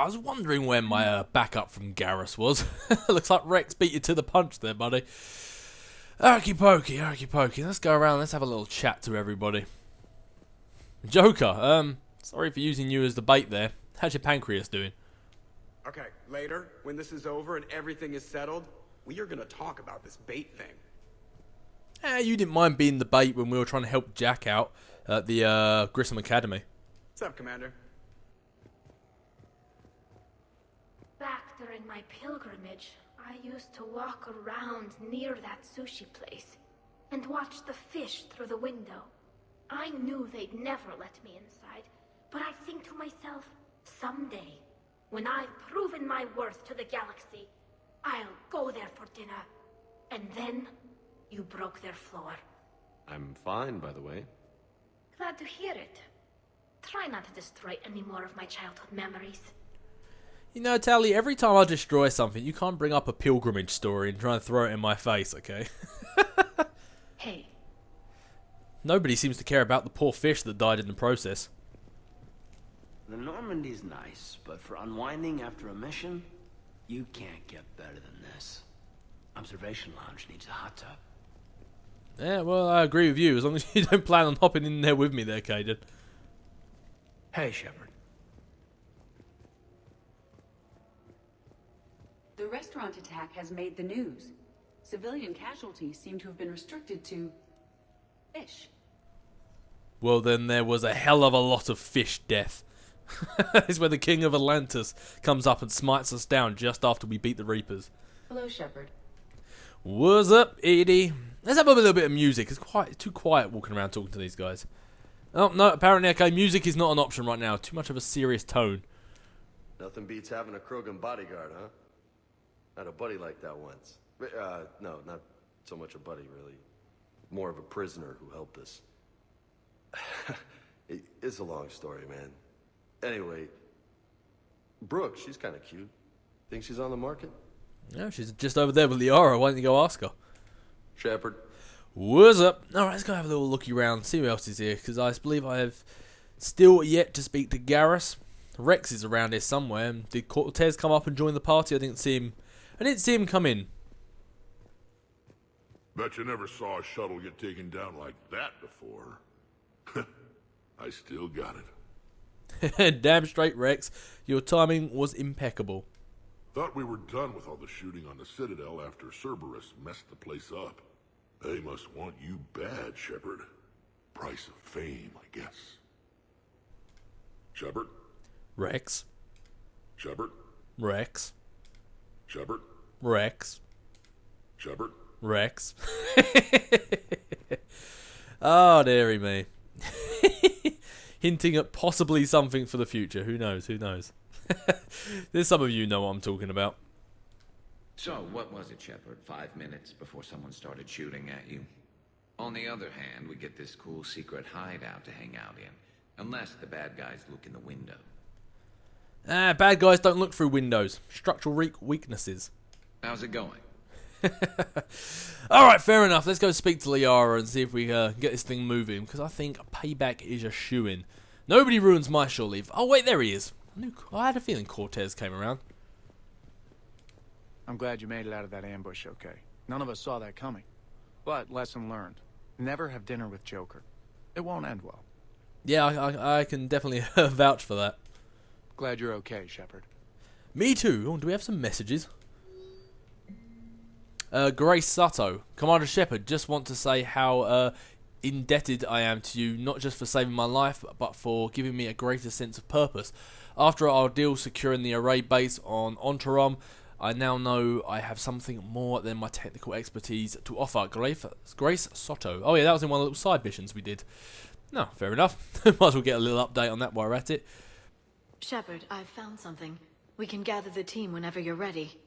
I was wondering where my backup from Garrus was. Looks like Rex beat you to the punch there, buddy. Arky pokey, arky pokey. Let's go around, let's have a little chat to everybody. Joker, sorry for using you as the bait there. How's your pancreas doing? Okay, later, when this is over and everything is settled, we are gonna talk about this bait thing. You didn't mind being the bait when we were trying to help Jack out at the Grissom Academy. What's up, Commander? Back during my pilgrimage, I used to walk around near that sushi place and watch the fish through the window. I knew they'd never let me inside, but I think to myself, someday, when I've proven my worth to the galaxy, I'll go there for dinner. And then, you broke their floor. I'm fine, by the way. Glad to hear it. Try not to destroy any more of my childhood memories. You know, Tally, every time I destroy something, you can't bring up a pilgrimage story and try and throw it in my face, okay? Hey. Nobody seems to care about the poor fish that died in the process. The Normandy's nice, but for unwinding after a mission, you can't get better than this. Observation Lounge needs a hot tub. Yeah, well, I agree with you, as long as you don't plan on hopping in there with me there, Caden. Hey, Shepard. The restaurant attack has made the news. Civilian casualties seem to have been restricted to fish. Well, then there was a hell of a lot of fish death. It's where the King of Atlantis comes up and smites us down just after we beat the Reapers. Hello, Shepard. What's up, Edie? Let's have a little bit of music. It's too quiet walking around talking to these guys. Oh, no, apparently, okay, music is not an option right now. Too much of a serious tone. Nothing beats having a Krogan bodyguard, huh? I had a buddy like that once. No, not so much a buddy, really. More of a prisoner who helped us. It's a long story, man. Anyway, Brooke, she's kind of cute. Think she's on the market? Yeah, she's just over there with Liara. Why don't you go ask her? Shepard. What's up? Alright, let's go have a little looky around, see who else is here, because I believe I have still yet to speak to Garrus. Rex is around here somewhere. Did Cortez come up and join the party? I didn't see him come in. Bet you never saw a shuttle get taken down like that before. I still got it. Damn straight, Rex. Your timing was impeccable. Thought we were done with all the shooting on the Citadel after Cerberus messed the place up. They must want you bad, Shepard. Price of fame, I guess. Shepard? Rex. Shepard? Rex. Shepard? Rex. Shepard? Rex. Oh, dearie me. Hinting at possibly something for the future. Who knows? Who knows? There's some of you know what I'm talking about. So, what was it, Shepard? 5 minutes before someone started shooting at you? On the other hand, we get this cool secret hideout to hang out in. Unless the bad guys look in the window. Bad guys don't look through windows. Structural weaknesses. How's it going? Alright, fair enough. Let's go speak to Liara and see if we get this thing moving. Because I think payback is a shoo-in. Nobody ruins my shore leave. Oh, wait, there he is. I had a feeling Cortez came around. I'm glad you made it out of that ambush okay. None of us saw that coming. But lesson learned. Never have dinner with Joker. It won't end well. Yeah, I can definitely vouch for that. Glad you're okay, Shepard. Me too. Oh, do we have some messages? Grace Sutto. Commander Shepard, just want to say how indebted I am to you, not just for saving my life, but for giving me a greater sense of purpose. After our deal securing the array base on Ontarom, I now know I have something more than my technical expertise to offer. Grace Soto. Oh yeah, that was in one of the little side missions we did. No, fair enough. Might as well get a little update on that while we're at it. Shepard, I've found something. We can gather the team whenever you're ready.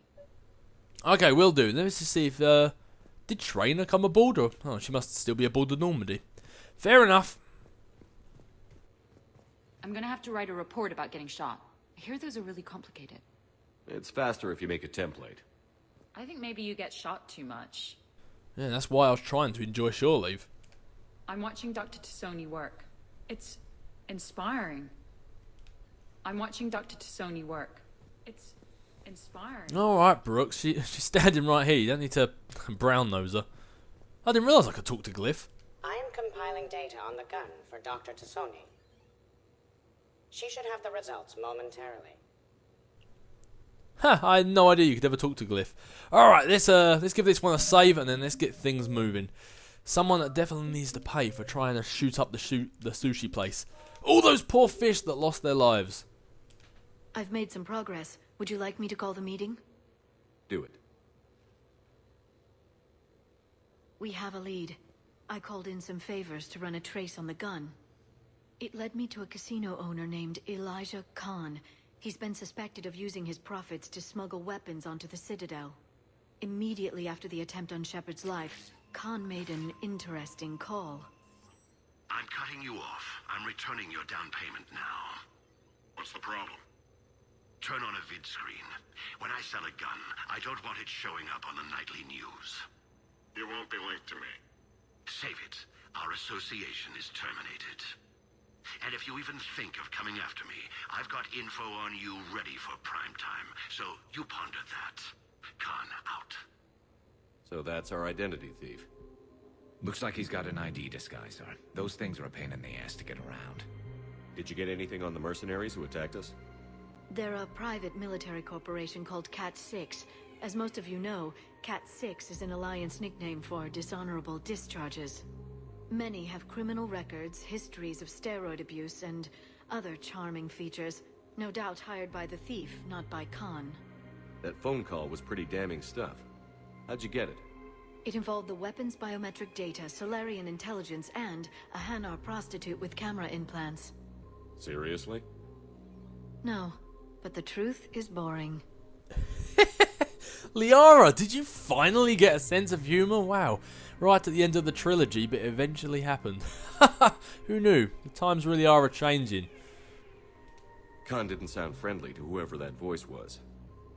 Okay, will do. Let's just see if... did Trainer come aboard? Or, oh, she must still be aboard the Normandy. Fair enough. I'm gonna have to write a report about getting shot. I hear those are really complicated. It's faster if you make a template. I think maybe you get shot too much. Yeah, that's why I was trying to enjoy shore leave. I'm watching Dr. Tassoni work. It's inspiring. I'm watching Dr. Tassoni work. It's inspiring. Alright, Brooks, she's standing right here. You don't need to brown nose her. I didn't realise I could talk to Glyph. I am compiling data on the gun for Dr. Tassoni. She should have the results momentarily. Ha! I had no idea you could ever talk to Glyph. Alright, let's give this one a save and then let's get things moving. Someone that definitely needs to pay for trying to shoot up the sushi place. All those poor fish that lost their lives. I've made some progress. Would you like me to call the meeting? Do it. We have a lead. I called in some favors to run a trace on the gun. It led me to a casino owner named Elijah Khan. He's been suspected of using his profits to smuggle weapons onto the Citadel. Immediately after the attempt on Shepard's life, Khan made an interesting call. I'm cutting you off. I'm returning your down payment now. What's the problem? Turn on a vid screen. When I sell a gun, I don't want it showing up on the nightly news. You won't be linked to me. Save it. Our association is terminated. And if you even think of coming after me, I've got info on you ready for prime time. So you ponder that. Khan out. So that's our identity thief. Looks like he's got an ID disguiser. Those things are a pain in the ass to get around. Did you get anything on the mercenaries who attacked us? They're a private military corporation called Cat-6. As most of you know, Cat-6 is an Alliance nickname for dishonorable discharges. Many have criminal records, histories of steroid abuse, and other charming features. No doubt hired by the thief, not by Khan. That phone call was pretty damning stuff. How'd you get it? It involved the weapons biometric data, Solarian intelligence, and a Hanar prostitute with camera implants. Seriously? No, but the truth is boring. Liara, did you finally get a sense of humour? Wow. Right at the end of the trilogy, but it eventually happened. Who knew? The times really are a-changing. Khan didn't sound friendly to whoever that voice was.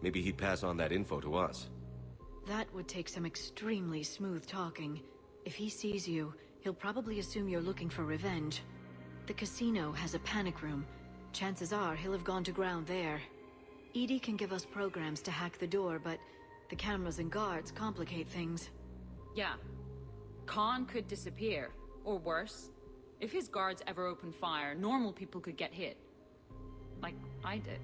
Maybe he'd pass on that info to us. That would take some extremely smooth talking. If he sees you, he'll probably assume you're looking for revenge. The casino has a panic room. Chances are he'll have gone to ground there. EDI can give us programs to hack the door, but the cameras and guards complicate things. Yeah. Khan could disappear. Or worse. If his guards ever open fire, normal people could get hit. Like I did.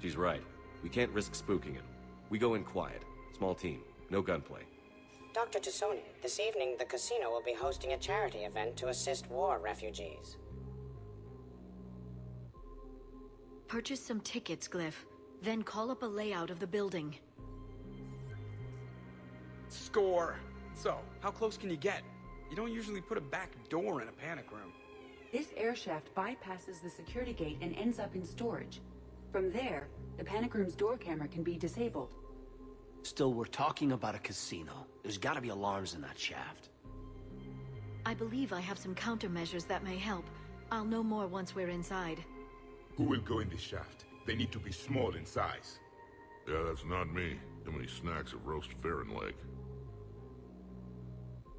She's right. We can't risk spooking him. We go in quiet. Small team. No gunplay. Dr. Tassoni, this evening the casino will be hosting a charity event to assist war refugees. Purchase some tickets, Glyph. Then call up a layout of the building. Score. So, how close can you get? You don't usually put a back door in a panic room. This air shaft bypasses the security gate and ends up in storage. From there, the panic room's door camera can be disabled. Still, we're talking about a casino. There's gotta be alarms in that shaft. I believe I have some countermeasures that may help. I'll know more once we're inside. Who will go in this shaft? They need to be small in size. Yeah, that's not me. Too many snacks of roast ferret leg.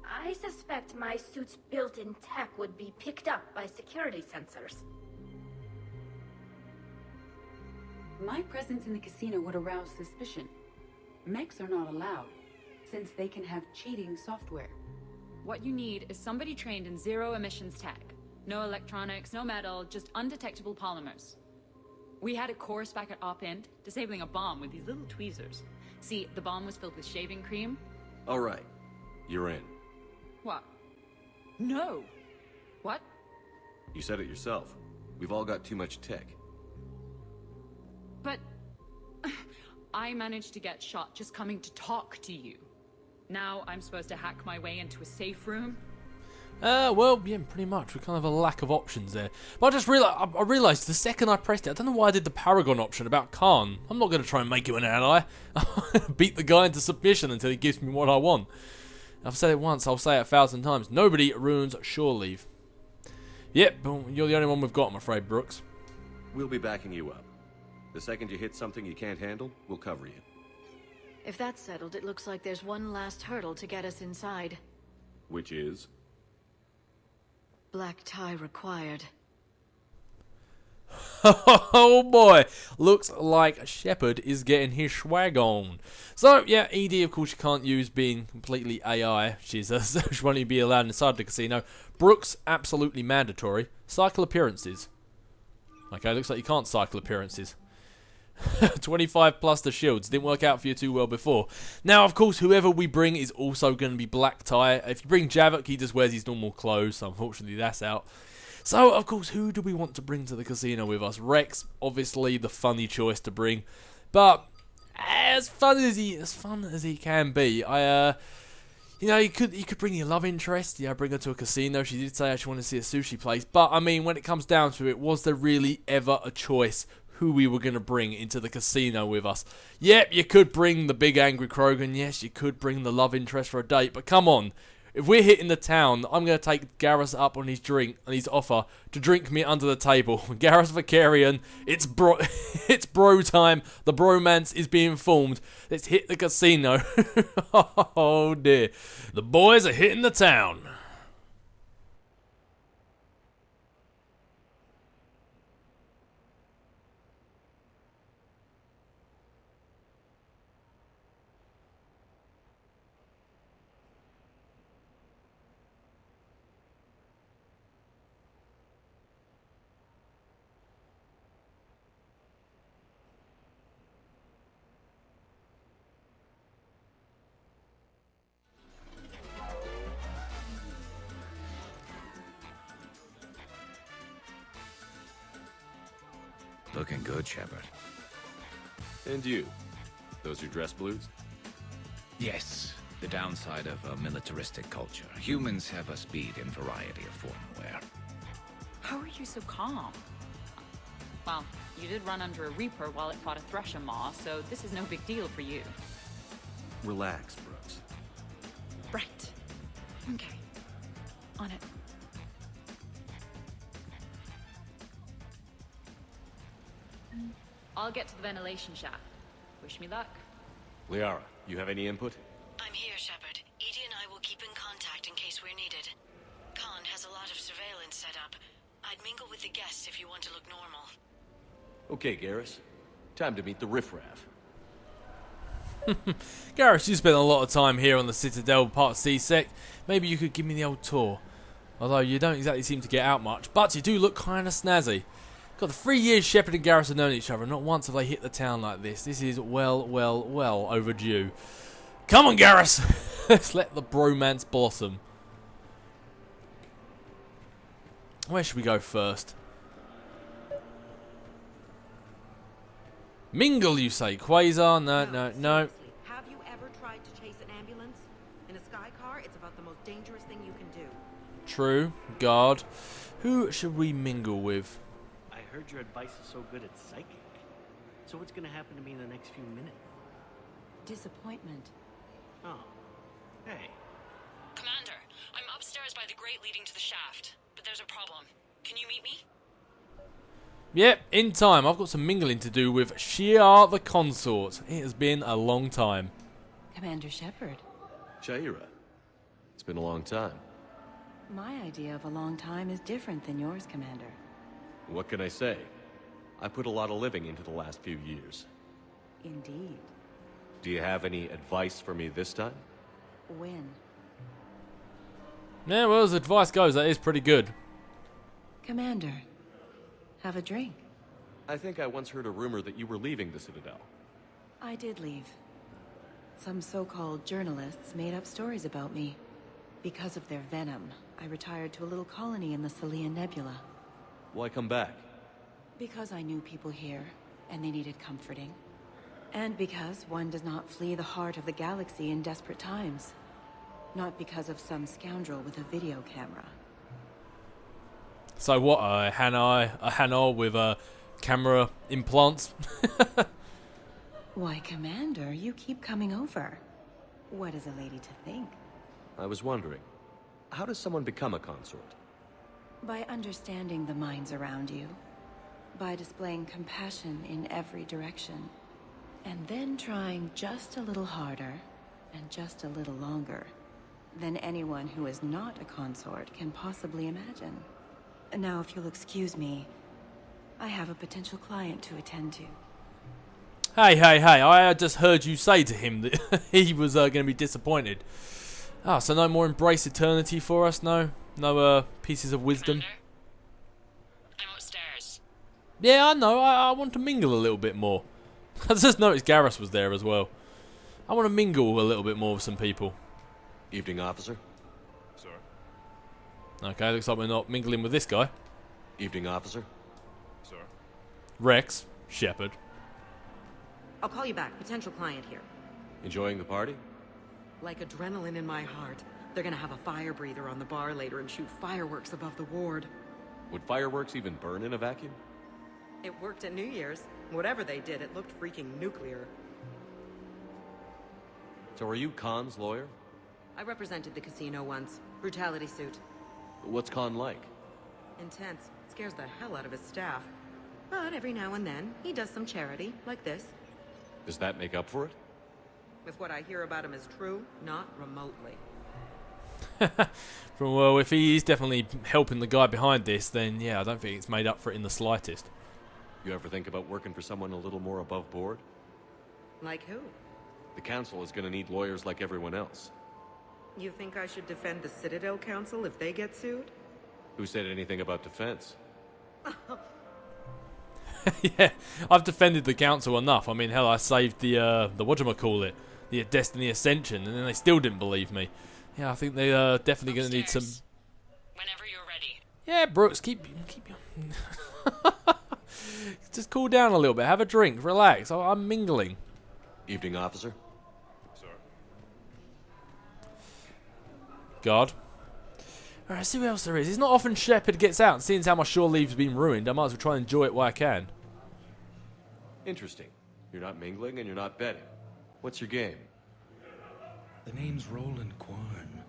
I suspect my suit's built-in tech would be picked up by security sensors. My presence in the casino would arouse suspicion. Mechs are not allowed, since they can have cheating software. What you need is somebody trained in zero emissions tech. No electronics, no metal, just undetectable polymers. We had a course back at Op-End, disabling a bomb with these little tweezers. See, the bomb was filled with shaving cream. All right. You're in. What? No. What? You said it yourself. We've all got too much tech. But I managed to get shot just coming to talk to you. Now I'm supposed to hack my way into a safe room? Well, yeah, pretty much. We kind of have a lack of options there. But I just realised the second I pressed it, I don't know why I did the Paragon option about Khan. I'm not going to try and make you an ally. Beat the guy into submission until he gives me what I want. I've said it once, I'll say it 1,000 times. Nobody ruins shore leave. Yep, you're the only one we've got, I'm afraid, Brooks. We'll be backing you up. The second you hit something you can't handle, we'll cover you. If that's settled, it looks like there's one last hurdle to get us inside. Which is? Black tie required. Oh boy, looks like Shepard is getting his swag on. So yeah, ED of course you can't use being completely AI. She won't even be allowed inside the casino. Brooks, absolutely mandatory. Cycle appearances. Okay, looks like you can't cycle appearances. 25 plus the shields. Didn't work out for you too well before. Now, of course, whoever we bring is also going to be black tie. If you bring Javok, he just wears his normal clothes. So unfortunately, that's out. So, of course, who do we want to bring to the casino with us? Rex, obviously, the funny choice to bring. But as fun as he can be, you know, you could bring your love interest. Yeah, bring her to a casino. She did say she wanted to see a sushi place. But I mean, when it comes down to it, was there really ever a choice who we were going to bring into the casino with us? Yep, you could bring the big angry Krogan. Yes, you could bring the love interest for a date. But come on. If we're hitting the town, I'm going to take Garrus up on his offer to drink me under the table. Garrus Vakarian, it's bro time. The bromance is being formed. Let's hit the casino. Oh dear. The boys are hitting the town. Looking good, Shepard. And you? Those your dress blues? Yes, the downside of a militaristic culture. Humans have a speed and variety of form and wear. How are you so calm? Well, you did run under a Reaper while it fought a Thresher Maw, so this is no big deal for you. Relax, Brooks. Right. Okay. On it. I'll get to the ventilation shaft. Wish me luck. Liara, you have any input? I'm here, Shepard. Edie and I will keep in contact in case we're needed. Khan has a lot of surveillance set up. I'd mingle with the guests if you want to look normal. Okay, Garrus. Time to meet the riffraff. Garrus, you spent a lot of time here on the Citadel part C-Sec. Maybe you could give me the old tour. Although you don't exactly seem to get out much, but you do look kind of snazzy. God, the 3 years Shepard and Garrus have known each other, not once have they hit the town like this. This is well overdue. Come on, Garrus! Let's let the bromance blossom. Where should we go first? Mingle, you say? Quasar? No. Have you ever tried to chase an ambulance? In a sky car, it's about the most dangerous thing you can do. True. Guard. Who should we mingle with? I heard your advice is so good at psychic. So what's gonna happen to me in the next few minutes? Disappointment. Oh. Hey. Commander, I'm upstairs by the grate leading to the shaft, but there's a problem. Can you meet me? Yep, in time. I've got some mingling to do with Shia the Consort. It has been a long time. Commander Shepard. Shaira. It's been a long time. My idea of a long time is different than yours, Commander. What can I say? I put a lot of living into the last few years. Indeed. Do you have any advice for me this time? When? Yeah, well, as advice goes, that is pretty good. Commander, have a drink. I think I once heard a rumor that you were leaving the Citadel. I did leave. Some so-called journalists made up stories about me. Because of their venom, I retired to a little colony in the Salian Nebula. Why come back? Because I knew people here, and they needed comforting. And because one does not flee the heart of the galaxy in desperate times. Not because of some scoundrel with a video camera. So what, a Hanoi with camera implants? Why, Commander, you keep coming over. What is a lady to think? I was wondering, how does someone become a consort? By understanding the minds around you. By displaying compassion in every direction. And then trying just a little harder, and just a little longer, than anyone who is not a consort can possibly imagine. Now, if you'll excuse me, I have a potential client to attend to. Hey, I just heard you say to him that he was going to be disappointed. Ah, so no more embrace eternity for us, no? No pieces of wisdom? I'm upstairs. Yeah, I know, I want to mingle a little bit more. I just noticed Garrus was there as well. I want to mingle a little bit more with some people. Evening, officer. Sir? Okay, looks like we're not mingling with this guy. Evening, officer. Sir? Rex, Shepard. I'll call you back. Potential client here. Enjoying the party? Like adrenaline in my heart. They're gonna have a fire breather on the bar later and shoot fireworks above the ward. Would fireworks even burn in a vacuum? It worked at New Year's. Whatever they did, it looked freaking nuclear. So are you Khan's lawyer? I represented the casino once. Brutality suit. What's Khan like? Intense. Scares the hell out of his staff. But every now and then, he does some charity, like this. Does that make up for it? If what I hear about him is true, not remotely. Well, if he's definitely helping the guy behind this, then yeah, I don't think it's made up for it in the slightest. You ever think about working for someone a little more above board? Like who? The council is going to need lawyers like everyone else. You think I should defend the Citadel Council if they get sued? Who said anything about defense? Yeah, I've defended the council enough. I mean, hell, I saved the whatchamacallit, the Destiny Ascension, and then they still didn't believe me. Yeah, I think they're definitely going to need some... Whenever you're ready. Yeah, Brooks, keep just cool down a little bit. Have a drink, relax. I'm mingling. Evening, officer. Sir? Guard. Alright, see what else there is. It's not often Shepard gets out, and seeing as how my shore leave's been ruined, I might as well try and enjoy it while I can. Interesting. You're not mingling and you're not betting. What's your game? The name's Roland Quarn.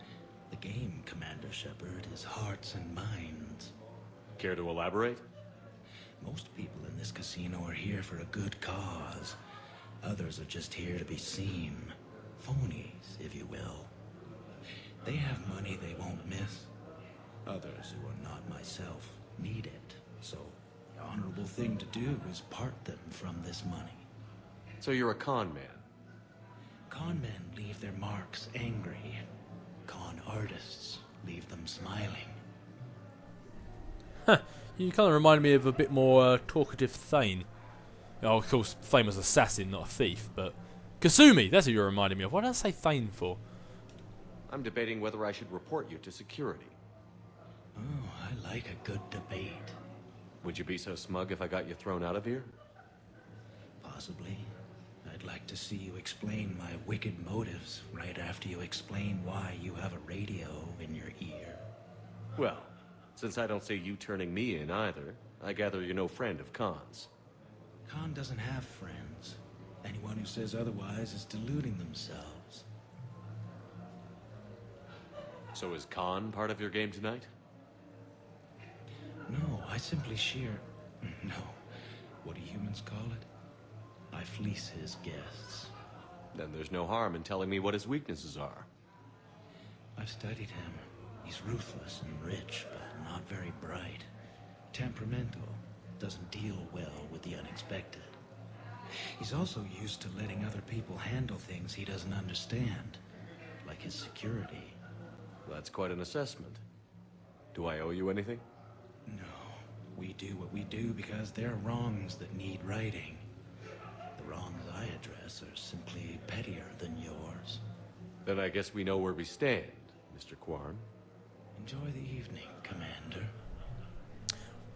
The game, Commander Shepard, is hearts and minds. Care to elaborate? Most people in this casino are here for a good cause. Others are just here to be seen. Phonies, if you will. They have money they won't miss. Others who are not myself need it. So, the honorable thing to do is part them from this money. So you're a con man? Con men leave their marks angry. Con artists leave them smiling. Huh. You kind of remind me of a bit more talkative Thane. Oh, of course, Thane was an assassin, not a thief, but... Kasumi, that's who you're reminding me of. Why did I say Thane for? I'm debating whether I should report you to security. Oh, I like a good debate. Would you be so smug if I got you thrown out of here? Possibly. I'd like to see you explain my wicked motives right after you explain why you have a radio in your ear. Well, since I don't see you turning me in either, I gather you're no friend of Khan's. Khan doesn't have friends. Anyone who says otherwise is deluding themselves. So is Khan part of your game tonight? No, I simply shear... No. What do humans call it? I fleece his guests. Then there's no harm in telling me what his weaknesses are. I've studied him. He's ruthless and rich, but not very bright. Temperamental. Doesn't deal well with the unexpected. He's also used to letting other people handle things he doesn't understand. Like his security. That's quite an assessment. Do I owe you anything? No. We do what we do because they're wrongs that need righting. The wrongs I address are simply pettier than yours. Then I guess we know where we stand, Mr. Quarn. Enjoy the evening, Commander.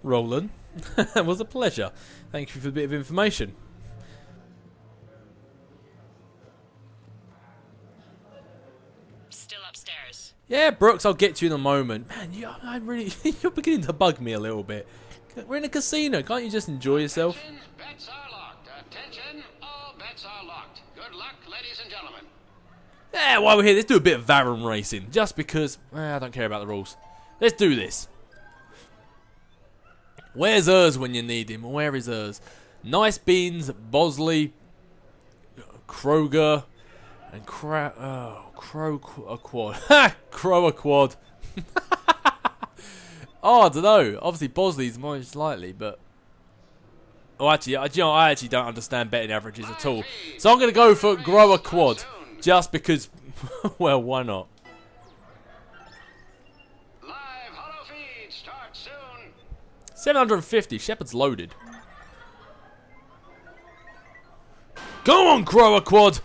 Roland, it was a pleasure. Thank you for the bit of information. Still upstairs. Yeah, Brooks, I'll get to you in a moment. Man, I really, you're beginning to bug me a little bit. We're in a casino. Can't you just enjoy yourself? Attention, bets are locked. Attention, all bets are locked. Good luck, ladies and gentlemen. Yeah, while we're here, let's do a bit of Varum racing. Just because I don't care about the rules. Let's do this. Where's Urs when you need him? Where is Urs? Nice Beans, Bosley, Kroger, and Crow a quad. Ha! Crow a quad. Oh, I don't know. Obviously, Bosley's most likely, but Oh, actually, I actually don't understand betting averages at all. So I'm going to go for grow a quad. Just because, well, why not? Live hollow feed starts soon. 750. Shepard's loaded. Go on, grow a quad.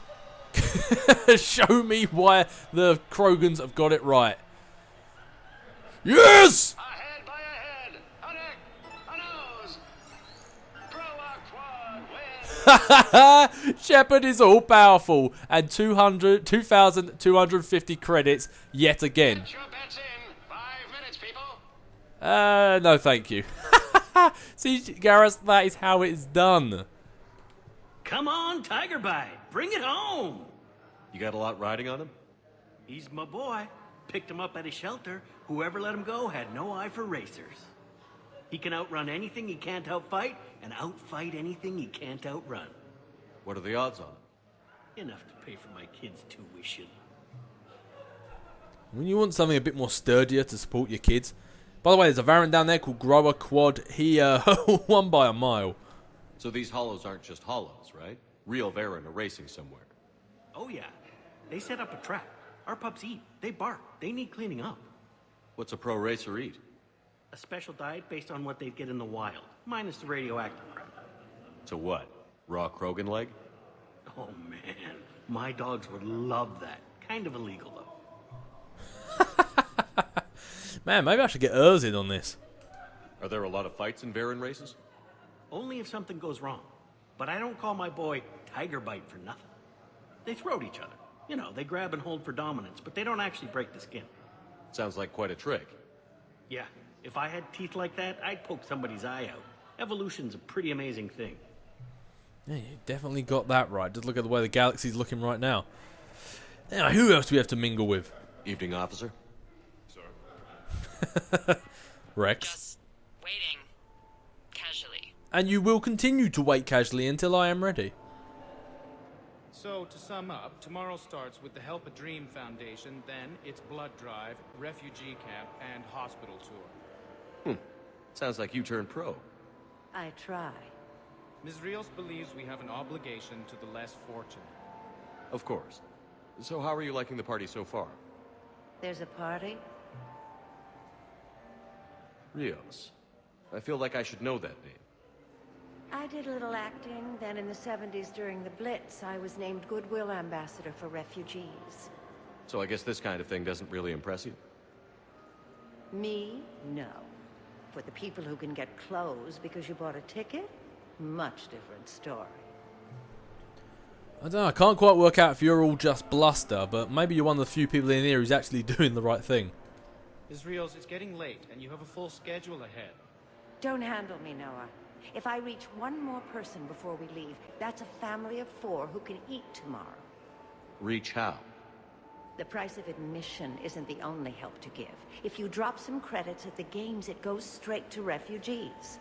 Show me why the Krogans have got it right. Yes! A head by a head, a neck, a nose. Grow a quad wins. Shepard is all powerful and 2,250 credits yet again. Get your bets in. 5 minutes, people. No, thank you. See, Garrus, that is how it's done. Come on, Tiger Bite. Bring it home. You got a lot riding on him? He's my boy. Picked him up at his shelter. Whoever let him go had no eye for racers. He can outrun anything he can't outfight, and outfight anything he can't outrun. What are the odds on it? Enough to pay for my kids' tuition. When you want something a bit more sturdier to support your kids. By the way, there's a variant down there called Grower Quad. He won by a mile. So these hollows aren't just hollows, right? Real Varen are racing somewhere. Oh yeah, they set up a trap. Our pups eat, they bark, they need cleaning up. What's a pro racer eat? A special diet based on what they'd get in the wild, minus the radioactive crap. So what? Raw Krogan leg? Oh man, my dogs would love that. Kind of illegal though. Man, maybe I should get Urs in on this. Are there a lot of fights in Varen races? Only if something goes wrong. But I don't call my boy Tiger Bite for nothing. They throat each other. You know, they grab and hold for dominance, but they don't actually break the skin. Sounds like quite a trick. Yeah, if I had teeth like that, I'd poke somebody's eye out. Evolution's a pretty amazing thing. Yeah, you definitely got that right. Just look at the way the galaxy's looking right now. Now, who else do we have to mingle with? Evening, officer. Rex. Just waiting. Casually. And you will continue to wait casually until I am ready. So, to sum up, tomorrow starts with the Help a Dream Foundation, then it's blood drive, refugee camp, and hospital tour. Sounds like you turned pro. I try. Ms. Rios believes we have an obligation to the less fortunate. Of course. So how are you liking the party so far? There's a party? Rios. I feel like I should know that name. I did a little acting, then in the 70s during the Blitz, I was named Goodwill Ambassador for Refugees. So I guess this kind of thing doesn't really impress you? Me? No. For the people who can get clothes because you bought a ticket? Much different story. I don't know, I can't quite work out if you're all just bluster, but maybe you're one of the few people in here who's actually doing the right thing. Ms. Rios, it's getting late, and you have a full schedule ahead. Don't handle me, Noah. If I reach one more person before we leave, that's a family of 4 who can eat tomorrow. Reach how? The price of admission isn't the only help to give. If you drop some credits at the games, it goes straight to refugees.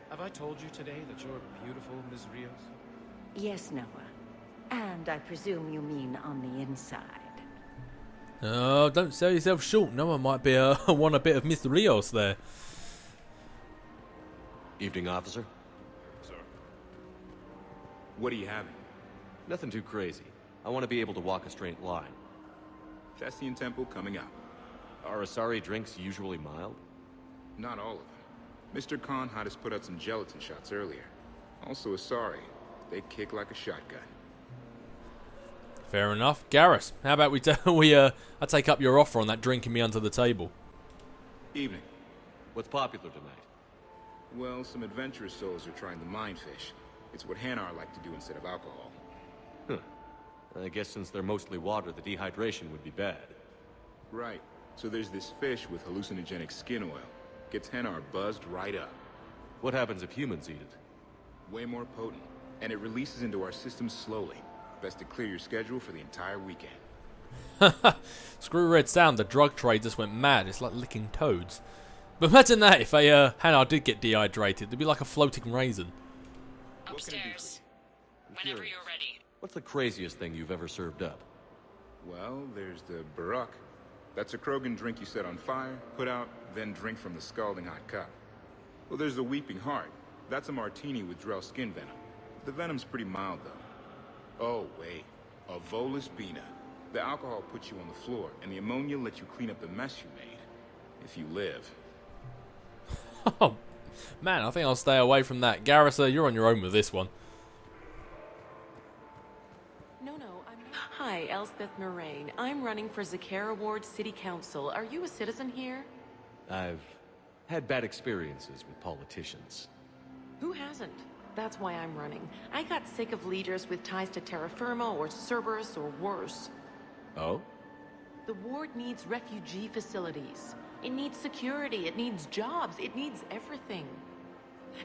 Have I told you today that you're beautiful, Ms. Rios? Yes, Noah. And I presume you mean on the inside. Oh, don't sell yourself short. No one might be want a bit of Mr. Rios there. Evening, officer. Sir. What are you having? Nothing too crazy. I want to be able to walk a straight line. Thessian Temple coming up. Are Asari drinks usually mild? Not all of them. Mr. Khan had us put out some gelatin shots earlier. Also Asari. They kick like a shotgun. Fair enough. Garrus, how about I take up your offer on that drinking me under the table? Evening. What's popular tonight? Well, some adventurous souls are trying the mindfish. It's what Hanar like to do instead of alcohol. Huh. I guess since they're mostly water, the dehydration would be bad. Right. So there's this fish with hallucinogenic skin oil. Gets Hanar buzzed right up. What happens if humans eat it? Way more potent. And it releases into our system slowly. Best to clear your schedule for the entire weekend. Screw Red Sound, the drug trade just went mad. It's like licking toads. But imagine that if Hanar did get dehydrated. It'd be like a floating raisin. Upstairs. Whenever you're ready. What's the craziest thing you've ever served up? Well, there's the Barak. That's a Krogan drink you set on fire, put out, then drink from the scalding hot cup. Well, there's the Weeping Heart. That's a martini with Drell skin venom. The venom's pretty mild, though. Oh, wait. A Volus Bina. The alcohol puts you on the floor, and the ammonia lets you clean up the mess you made. If you live. Oh, man, I think I'll stay away from that. Garrison, you're on your own with this one. No, I'm not. Hi, Elspeth Moraine. I'm running for Zakara Ward City Council. Are you a citizen here? I've had bad experiences with politicians. Who hasn't? That's why I'm running. I got sick of leaders with ties to terra firma or Cerberus or worse. Oh? The ward needs refugee facilities. It needs security, it needs jobs, it needs everything.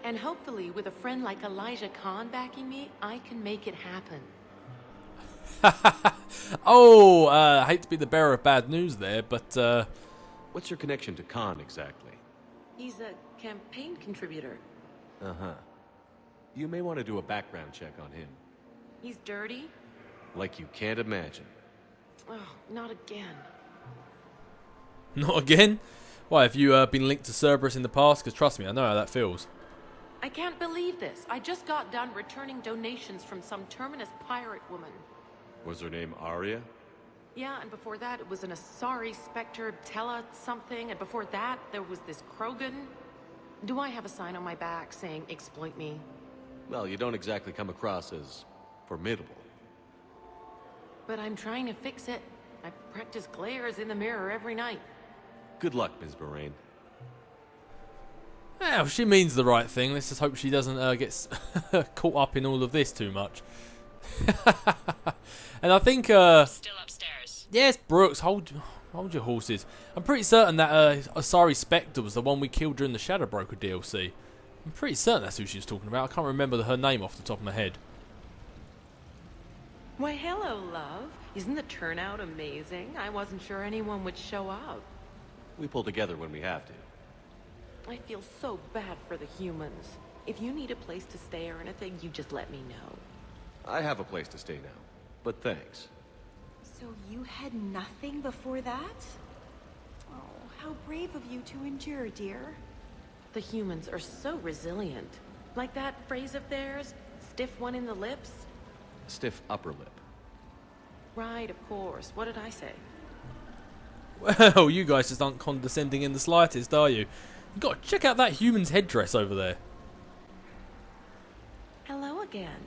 And hopefully, with a friend like Elijah Khan backing me, I can make it happen. I hate to be the bearer of bad news there, but what's your connection to Khan exactly? He's a campaign contributor. Uh-huh. You may want to do a background check on him. He's dirty? Like you can't imagine. Oh, not again. Not again? Why, have you been linked to Cerberus in the past? Because trust me, I know how that feels. I can't believe this. I just got done returning donations from some Terminus pirate woman. Was her name Arya? Yeah, and before that it was an Asari Spectre, Tella something, and before that there was this Krogan. Do I have a sign on my back saying exploit me? Well, you don't exactly come across as formidable. But I'm trying to fix it. I practice glares in the mirror every night. Good luck, Ms. Moraine. Well, she means the right thing. Let's just hope she doesn't get caught up in all of this too much. And I think... Still upstairs. Yes, Brooks, hold your horses. I'm pretty certain that Asari Spectre was the one we killed during the Shadow Broker DLC. I'm pretty certain that's who she was talking about. I can't remember her name off the top of my head. Why, hello, love. Isn't the turnout amazing? I wasn't sure anyone would show up. We pull together when we have to. I feel so bad for the humans. If you need a place to stay or anything, you just let me know. I have a place to stay now, but thanks. So you had nothing before that? Oh, how brave of you to endure, dear. The humans are so resilient. Like that phrase of theirs, stiff one in the lips? Stiff upper lip. Right, of course. What did I say? Well, you guys just aren't condescending in the slightest, are you? You got to check out that human's headdress over there. Hello again.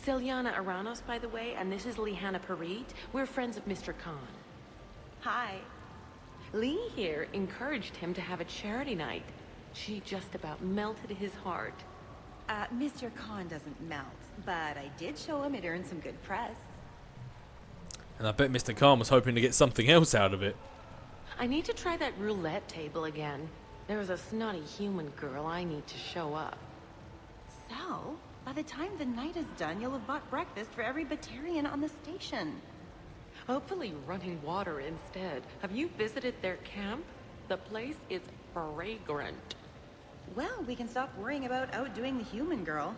Celiana Aranos, by the way, and this is Lihanna Parit. We're friends of Mr. Khan. Hi. Lee here encouraged him to have a charity night. She just about melted his heart. Mr. Khan doesn't melt, but I did show him it earned some good press. And I bet Mr. Khan was hoping to get something else out of it. I need to try that roulette table again. There was a snotty human girl I need to show up. So, by the time the night is done, you'll have bought breakfast for every Batarian on the station. Hopefully running water instead. Have you visited their camp? The place is fragrant. Well, we can stop worrying about outdoing the human girl.